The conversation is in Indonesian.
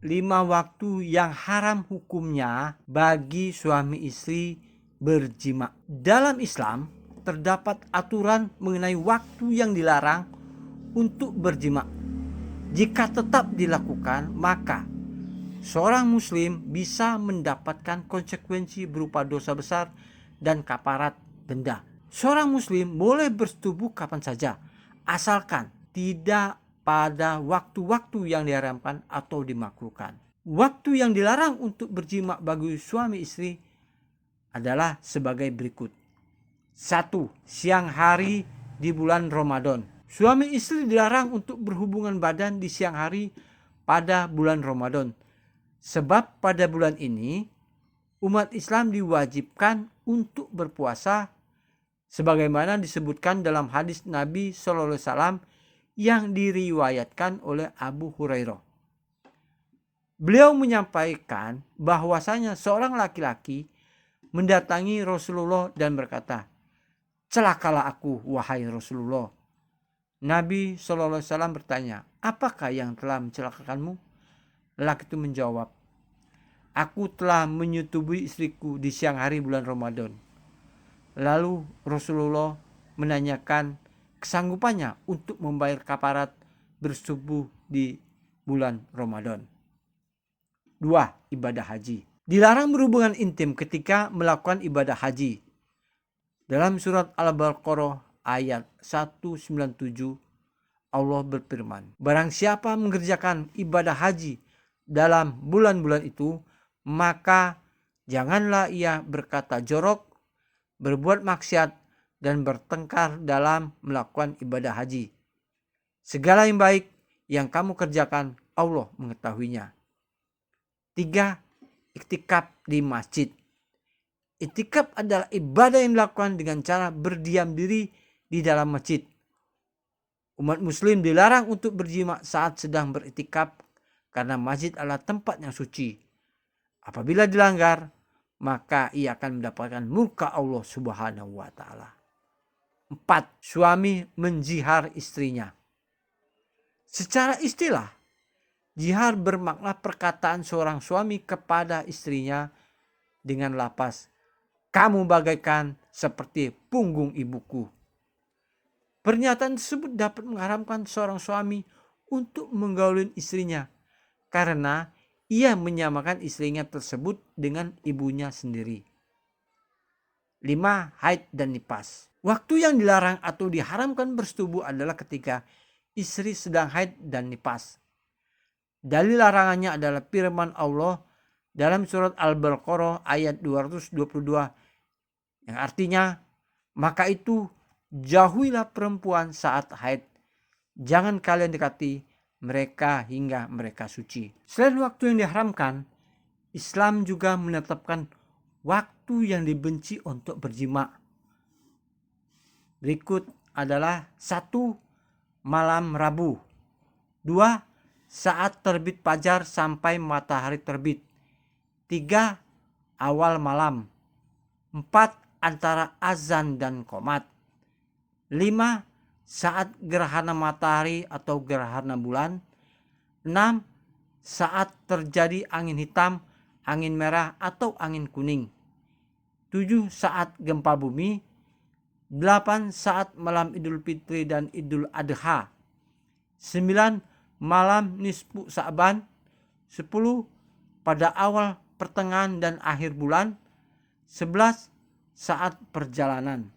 5 waktu yang haram hukumnya bagi suami istri berjima. Dalam Islam terdapat aturan mengenai waktu yang dilarang untuk berjima. Jika tetap dilakukan, maka seorang muslim bisa mendapatkan konsekuensi berupa dosa besar dan kafarat denda. Seorang muslim boleh bersetubuh kapan saja, asalkan tidak pada waktu-waktu yang diharamkan atau dimakruhkan. Waktu yang dilarang untuk berjima bagi suami istri adalah sebagai berikut. 1. Siang hari di bulan Ramadan. Suami istri dilarang untuk berhubungan badan di siang hari pada bulan Ramadan. Sebab pada bulan ini umat Islam diwajibkan untuk berpuasa sebagaimana disebutkan dalam hadis Nabi SAW yang diriwayatkan oleh Abu Hurairah. Beliau menyampaikan bahwasanya seorang laki-laki mendatangi Rasulullah dan berkata, "Celakalah aku, wahai Rasulullah." Nabi SAW bertanya, "Apakah yang telah mencelakakanmu?" Laki itu menjawab, "Aku telah menyetubui istriku di siang hari bulan Ramadan." Lalu Rasulullah menanyakan kesanggupannya untuk membayar kafarat bersetubuh di bulan Ramadan. 2. Ibadah haji. Dilarang berhubungan intim ketika melakukan ibadah haji. Dalam surat Al-Baqarah ayat 197 Allah berfirman, "Barang siapa mengerjakan ibadah haji dalam bulan-bulan itu, maka janganlah ia berkata jorok, berbuat maksiat, dan bertengkar dalam melakukan ibadah haji. Segala yang baik yang kamu kerjakan, Allah mengetahuinya." 3. Iktikaf di masjid. Iktikaf adalah ibadah yang dilakukan dengan cara berdiam diri di dalam masjid. Umat muslim dilarang untuk berjima saat sedang beriktikaf karena masjid adalah tempat yang suci. Apabila dilanggar, maka ia akan mendapatkan murka Allah Subhanahu wa taala. 4. Suami menjihar istrinya. Secara istilah, jihar bermakna perkataan seorang suami kepada istrinya dengan lafaz, "Kamu bagaikan seperti punggung ibuku." Pernyataan tersebut dapat mengharamkan seorang suami untuk menggauli istrinya karena ia menyamakan istrinya tersebut dengan ibunya sendiri. 5. Haid dan nifas. Waktu yang dilarang atau diharamkan bersetubuh adalah ketika istri sedang haid dan nifas. Dalil larangannya adalah firman Allah dalam surat Al-Baqarah ayat 222 yang artinya, "Maka itu jauhilah perempuan saat haid. Jangan kalian dekati mereka hingga mereka suci." Selain waktu yang diharamkan, Islam juga menetapkan waktu yang dibenci untuk berjima. Berikut adalah 1. Malam Rabu. 2. Saat terbit fajar sampai matahari terbit. 3. Awal malam. 4. Antara azan dan qomat. 5. Saat gerhana matahari atau gerhana bulan. 6. Saat terjadi angin hitam, angin merah atau angin kuning. 7. Saat gempa bumi. 8. Saat malam Idul Fitri dan Idul Adha. 9. Malam nisfu Sa'ban. 10. Pada awal, pertengahan dan akhir bulan. 11. Saat perjalanan.